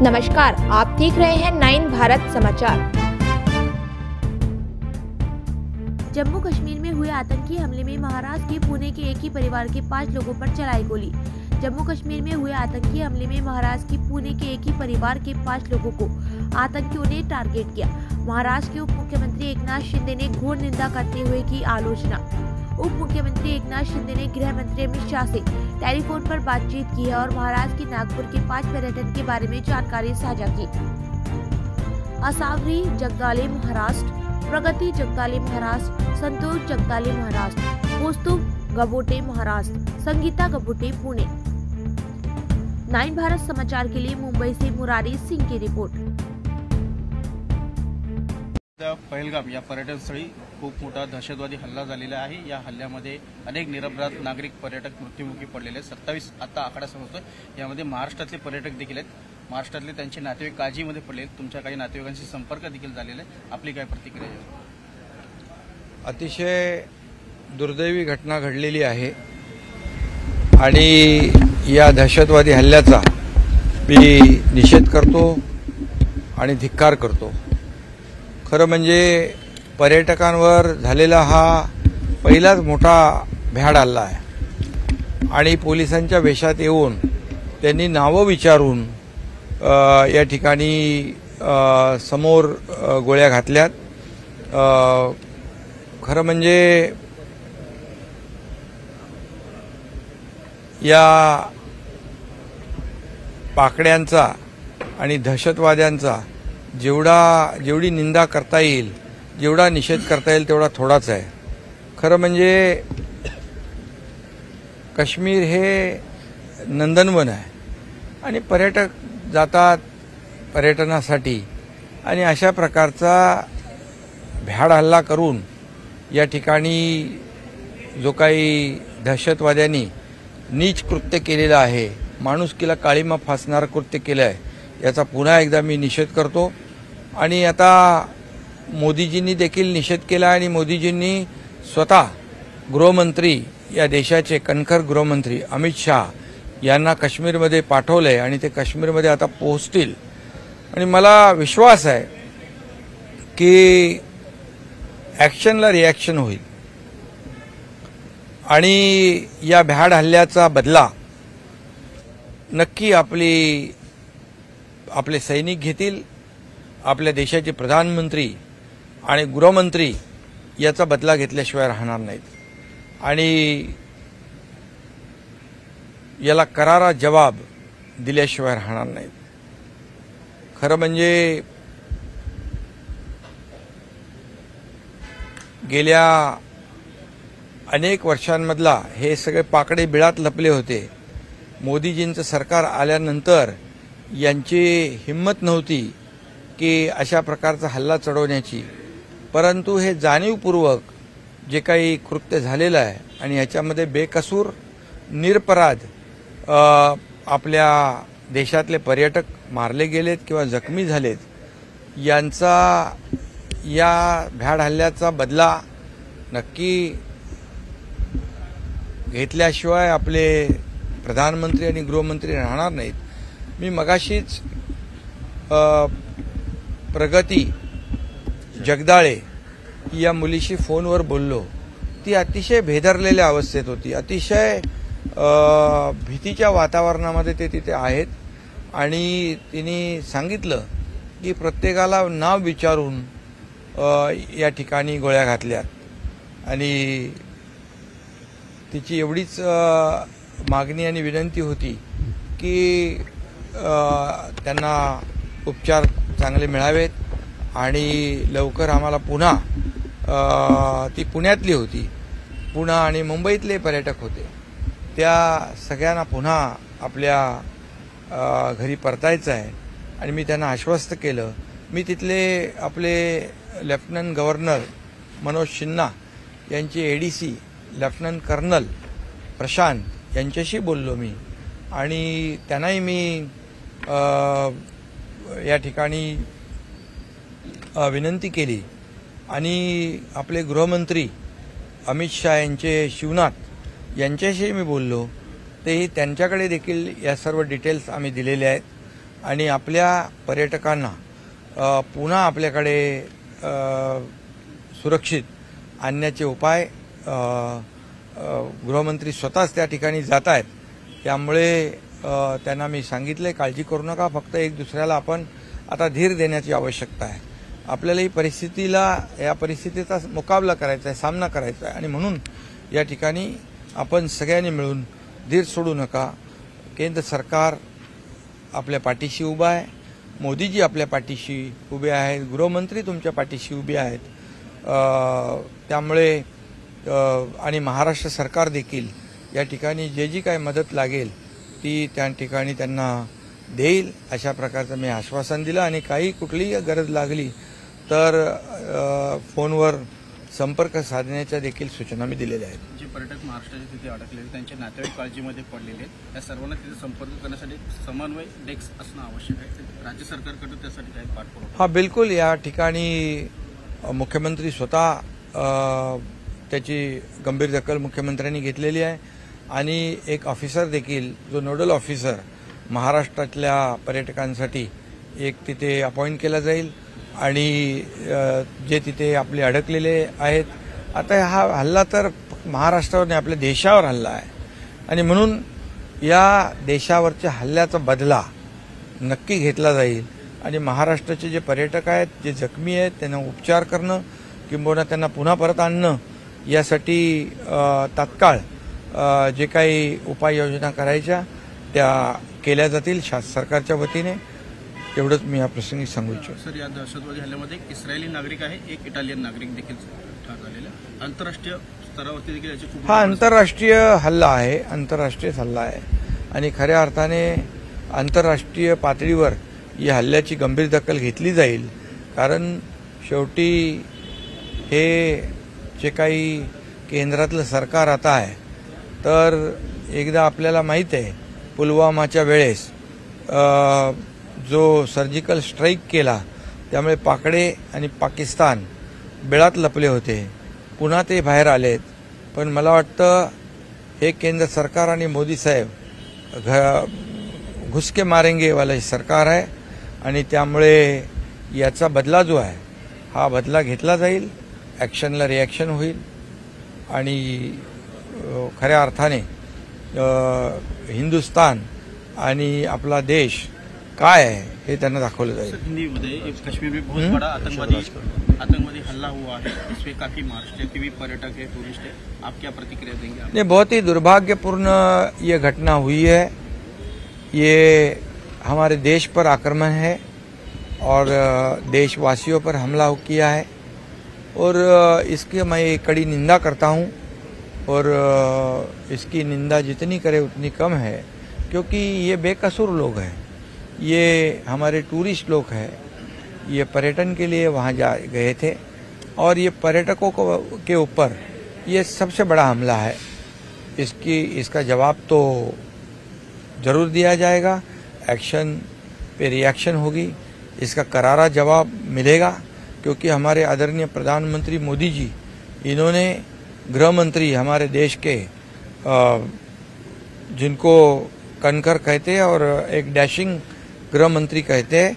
नमस्कार, आप देख रहे हैं 9 भारत समाचार। जम्मू कश्मीर में हुए आतंकी हमले में महाराष्ट्र के पुणे के एक ही परिवार के 5 लोगों पर चलाई गोली। जम्मू कश्मीर में हुए आतंकी हमले में महाराष्ट्र के पुणे के एक ही परिवार के 5 लोगों को आतंकियों ने टारगेट किया। महाराष्ट्र के उप मुख्यमंत्री एकनाथ शिंदे ने घोर निंदा करते हुए की आलोचना। उप मुख्यमंत्री एकनाथ शिंदे ने गृह मंत्री अमित शाह से टेलीफोन पर बातचीत की है और महाराष्ट्र के नागपुर के 5 पर्यटन के बारे में जानकारी साझा की। असावरी जगदाले महाराष्ट्र, प्रगति जगदाले महाराष्ट्र, संतोष जगदाले महाराष्ट्र, कौस्तुभ गबोटे महाराष्ट्र, संगीता गबोटे पुणे। 9 भारत समाचार के लिए मुंबई से मुरारी सिंह की रिपोर्ट। पहलगाम या पर्यटनस्थळी खूप मोठा दहशतवादी हल्ला झालेला आहे। या हल्ल्यामध्ये अनेक निरपराध नागरिक पर्यटक मृत्युमुखी पडलेले आहेत। 27 आता आकडा समजतोय। यामध्ये महाराष्ट्रातले पर्यटक देखील आहेत। महाराष्ट्रातले त्यांचे नातेवाईक काळजीमध्ये पडले आहेत। तुमच्या काही नातेवाईकांशी संपर्क देखील झालेला आहे। आपली काय प्रतिक्रिया आहे? अतिशय दुर्दैवी घटना घडलेली आहे आणि या दहशतवादी हल्ल्याचा मी निषेध करतो आणि धिक्कार करतो। खरं म्हणजे पर्यटकांवर झालेला हा पहिलाच मोठा भ्याड हल्ला आहे आणि पोलिसांच्या वेशात येऊन त्यांनी नावं विचारून या ठिकाणी समोर गोळ्या घातल्यात। खरं म्हणजे या पाकड्यांचा आणि दहशतवाद्यांचा जेवढी निंदा करता येईल, जेवढा निषेध करता येईल तेवढा थोडाच आहे। खरं म्हणजे काश्मीर हे नंदनवन आहे आणि पर्यटक जातात पर्यटनासाठी आणि अशा प्रकारचा भ्याड हल्ला करून या ठिकाणी जो काही दहशतवाद्यांनी नीच कृत्य केलेलं आहे, माणुसकीला काळीमा फासणारं कृत्य केलं आहे, याचा पुन्हा एकदा मी निषेध करतो। आणि आता मोदीजींनी देखील निषेध केला आणि मोदीजींनी स्वतः गृहमंत्री, या देशाचे कणखर गृहमंत्री अमित शाह यांना काश्मीरमध्ये पाठवलंय आणि ते काश्मीरमध्ये आता पोहोचतील आणि मला विश्वास आहे की ॲक्शनला रिॲक्शन होईल आणि या भ्याड हल्ल्याचा बदला नक्की आपले सैनिक घेतील। आपल्या देशाचे प्रधानमंत्री आणि गृहमंत्री याचा बदला घेतल्याशिवाय राहणार नाहीत आणि याला करारा जवाब दिल्याशिवाय राहणार नाहीत। खरं म्हणजे गेल्या अनेक वर्षांमधला हे सगळे पाकडे बिळात लपले होते। मोदीजींचं सरकार आल्यानंतर यांची हिम्मत नव्हती की अशा प्रकारचा हल्ला चढवण्याची, परंतु हे जाणीवपूर्वक जे काही कृत्य झालेलं आहे आणि याच्यामध्ये बेकसूर निरपराध आपल्या देशातले पर्यटक मारले गेलेत किंवा जखमी झालेत, यांचा या भ्याड हल्ल्याचा बदला नक्की घेतल्याशिवाय आपले प्रधानमंत्री आणि गृहमंत्री राहणार नाहीत। मी मगाशीच प्रगती जगदाळे या मुलीशी फोनवर बोललो। ती अतिशय भेदरलेल्या अवस्थेत होती, अतिशय भीतीच्या वातावरणामध्ये ते तिथे आहेत आणि तिने सांगितलं की प्रत्येकाला नाव विचारून या ठिकाणी गोळ्या घातल्यात आणि तिची एवढीच मागणी आणि विनंती होती की त्यांना उपचार चांगले मिळावेत आणि लवकर आम्हाला पुन्हा ती पुण्यातली होती, पुणे आणि मुंबईतले पर्यटक होते, त्या सगळ्यांना पुन्हा आपल्या घरी परतायचं आहे आणि मी त्यांना आश्वस्त केलं। मी तिथले आपले लेफ्टनंट गव्हर्नर मनोज सिन्हा यांचे एडीसी लेफ्टनंट कर्नल प्रशांत यांच्याशी बोललो मी आणि त्यांनाही मी या ठिकाणी विनंती केली आणि आपले गृहमंत्री अमित शाह यांचे शिवनाथ यांच्याशी मी बोललो। तेही त्यांच्याकडे देखील या सर्व डिटेल्स आम्ही दिलेले आहेत आणि आपल्या पर्यटकांना पुन्हा आपल्याकडे सुरक्षित आणण्याचे उपाय गृहमंत्री स्वतःच त्या ठिकाणी जात आहेत. त्यामुळे त्यांना मी सांगितले, काळजी करू नका, फक्त एक दुसऱ्याला आपण आता धीर देण्याची आवश्यकता आहे. आपल्याला या परिस्थितीचा मुकाबला करायचा आहे, सामना करायचा आहे आणि म्हणून या ठिकाणी आपण सगळ्यांनी मिळून धीर सोडू नका. केंद्र सरकार आपल्या पाठीशी उभा आहे, मोदीजी आपल्या पाठीशी उभे आहेत, गृहमंत्री तुमच्या पाठीशी उभे आहेत. त्यामुळे आणि महाराष्ट्र सरकार देखील या ठिकाणी जी काही मदत लागेल ती त्या ठिकाणी त्यांना देईल अशा प्रकारचं मी आश्वासन दिलं. आणि कुठलीही गरज लागली तर फोनवर संपर्क साधण्याच्या देखील सूचना मी दिलेल्या आहेत. जे पर्यटक महाराष्ट्राच्या तिथे अडकलेले त्यांचे नातेवाईक काळजीमध्ये पडलेले आहेत, या सर्वांना तिथे संपर्क करण्यासाठी समन्वय डेस्क असणं आवश्यक आहे. राज्य सरकारकडे त्यासाठी काही पाठपुरावा? हा, बिलकुल. या ठिकाणी मुख्यमंत्री स्वतः त्याची गंभीर दखल मुख्यमंत्र्यांनी घेतलेली आहे आणि एक ऑफिसर देखील जो नोडल ऑफिसर महाराष्ट्रातल्या पर्यटकांसाठी एक तिथे अपॉइंट केला जाईल आणि जे तिथे आपले अडकलेले आहेत. आता हा हल्ला तर महाराष्ट्रावर नाही, आपल्या देशावर हल्ला आहे आणि म्हणून या देशावरच्या हल्ल्याचा बदला नक्की घेतला जाईल आणि महाराष्ट्राचे जे पर्यटक आहेत, जे जखमी आहेत, त्यांना उपचार करणं किंबहुना त्यांना पुन्हा परत आणणं यासाठी तात्काळ जे काही उपाययोजना करायच्या त्या केल्या जातील सरकारच्या वतीने. एवढंच मी या प्रसंगी सांगू इच्छितो. सर, या दहशतवादी हल्ल्यामध्ये एक इस्रायली नागरिक आहे, एक इटालियन नागरिक देखील ठार झालेला. आंतरराष्ट्रीय स्तरावरती देखील याची खूप हा आंतरराष्ट्रीय हल्ला आहे, आंतरराष्ट्रीय हल्ला आहे आणि खऱ्या अर्थाने आंतरराष्ट्रीय पातळीवर या हल्ल्याची गंभीर दखल घेतली जाईल. कारण शेवटी हे जे काही केंद्रातलं सरकार आता आहे तर एकदा आपल्याला माहीत आहे पुलवामाच्या वेळेस जो सर्जिकल स्ट्राईक केला त्यामुळे पाकडे आणि पाकिस्तान बिळात लपले होते, पुन्हा ते बाहेर आलेत. पण मला वाटतं हे केंद्र सरकार आणि मोदी साहेब घुसके मारेंगे वाला सरकार आहे आणि त्यामुळे याचा बदला जो आहे हा बदला घेतला जाईल, ॲक्शनला रिॲक्शन होईल आणि खऱ्या अर्थाने हिंदुस्तान आणि आपला देश काय है ये त्यांना दाखवलं जाईल. हिंदी में कश्मीर में बहुत बड़ा आतंकवादी हल्ला हुआ है, इसमें काफी महाराष्ट्र के भी पर्यटक है, टूरिस्ट है, आप क्या प्रतिक्रिया देंगे? नहीं, बहुत ही दुर्भाग्यपूर्ण ये घटना हुई है. ये हमारे देश पर आक्रमण है और देशवासियों पर हमला किया है और इसकी मैं कड़ी निंदा करता हूँ और इसकी निंदा जितनी करे उतनी कम है क्योंकि ये बेकसूर लोग हैं, ये हमारे टूरिस्ट लोग हैं, ये पर्यटन के लिए वहाँ गए थे और ये पर्यटकों के ऊपर ये सबसे बड़ा हमला है. इसका जवाब तो जरूर दिया जाएगा, एक्शन पे रिएक्शन होगी, इसका करारा जवाब मिलेगा क्योंकि हमारे आदरणीय प्रधानमंत्री मोदी जी, इन्होंने गृह मंत्री हमारे देश के जिनको कनकर कहते हैं और एक डैशिंग गृह मंत्री कहते हैं,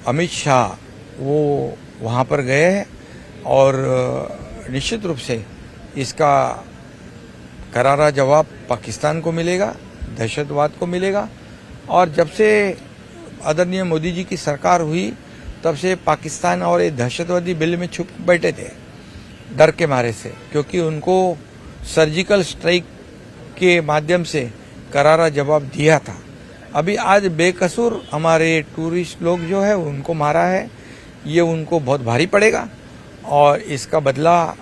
अमित शाह, वो वहाँ पर गए हैं और निश्चित रूप से इसका करारा जवाब पाकिस्तान को मिलेगा, दहशतवाद को मिलेगा. और जब से आदरणीय मोदी जी की सरकार हुई तब से पाकिस्तान और ये दहशतवादी बिल में छुप बैठे थे डर के मारे से, क्योंकि उनको सर्जिकल स्ट्राइक के माध्यम से करारा जवाब दिया था. अभी आज बेकसूर हमारे टूरिस्ट लोग जो है उनको मारा है, ये उनको बहुत भारी पड़ेगा और इसका बदला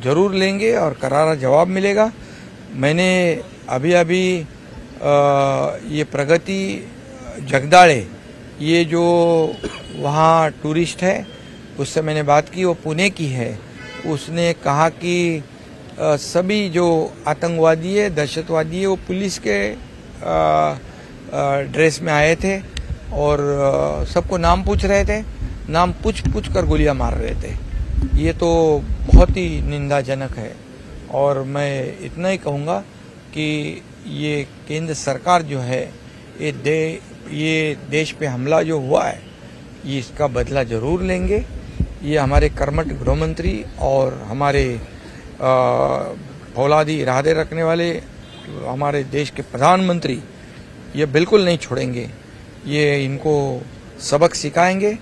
जरूर लेंगे और करारा जवाब मिलेगा. मैंने अभी ये प्रगति जगदाळे, ये जो वहाँ टूरिस्ट है उससे मैंने बात की, वो पुणे की है. उसने कहा कि सभी जो आतंकवादी है, दहशतवादी है, वो पुलिस के ड्रेस में आए थे और सबको नाम पूछ रहे थे, नाम पूछ कर गोलियां मार रहे थे. ये तो बहुत ही निंदाजनक है और मैं इतना ही कहूँगा कि ये केंद्र सरकार जो है ये देश पे हमला जो हुआ है ये इसका बदला जरूर लेंगे। ये हमारे कर्मठ गृहमंत्री और हमारे फौलादी इरादे रखने वाले हमारे देश के प्रधानमंत्री ये बिल्कुल नहीं छोड़ेंगे। ये इनको सबक सिखाएंगे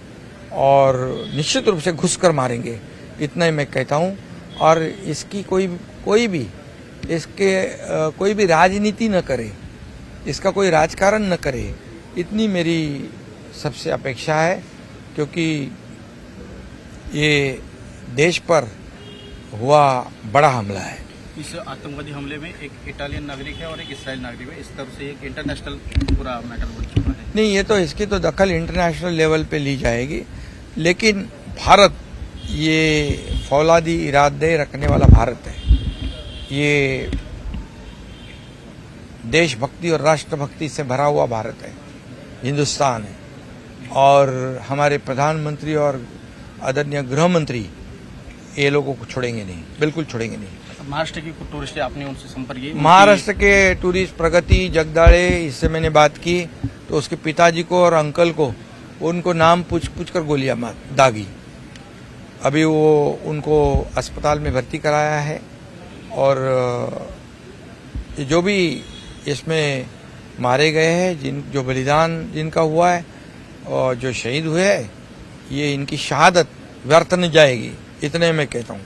और निश्चित रूप से घुसकर मारेंगे, इतना ही मैं कहता हूँ। और इसकी कोई भी राजनीति न करे, इसका कोई राजकारण न करे, इतनी मेरी सबसे अपेक्षा है, क्योंकि ये देश पर हुआ बड़ा हमला है। इस आतंकवादी हमले में एक इटालियन नागरिक है और एक इसराइल नागरिक है। इस तरह से एक इंटरनेशनल पूरा मैटर बन चुका है। नहीं, ये तो इसकी तो दखल इंटरनेशनल लेवल पे ली जाएगी, लेकिन भारत ये फौलादी इरादे रखने वाला भारत है। ये देशभक्ति और राष्ट्रभक्ति से भरा हुआ भारत है, हिंदुस्तान है। और हमारे प्रधानमंत्री और आदरणीय गृहमंत्री ये लोगों को छोड़ेंगे नहीं, बिल्कुल छोड़ेंगे नहीं। महाराष्ट्र की कुछ टूरिस्ट आपने उनसे संपर्क किया? महाराष्ट्र के टूरिस्ट प्रगति जगदाड़े, इससे मैंने बात की तो उसके पिताजी को और अंकल को उनको नाम पूछ कर गोलियां दागी। अभी वो उनको अस्पताल में भर्ती कराया है। और जो भी इसमें मारे गए हैं, जो बलिदान जिनका हुआ है और जो शहीद हुए हैं, ये इनकी शहादत व्यर्थ न जाएगी, इतने मैं कहता हूँ।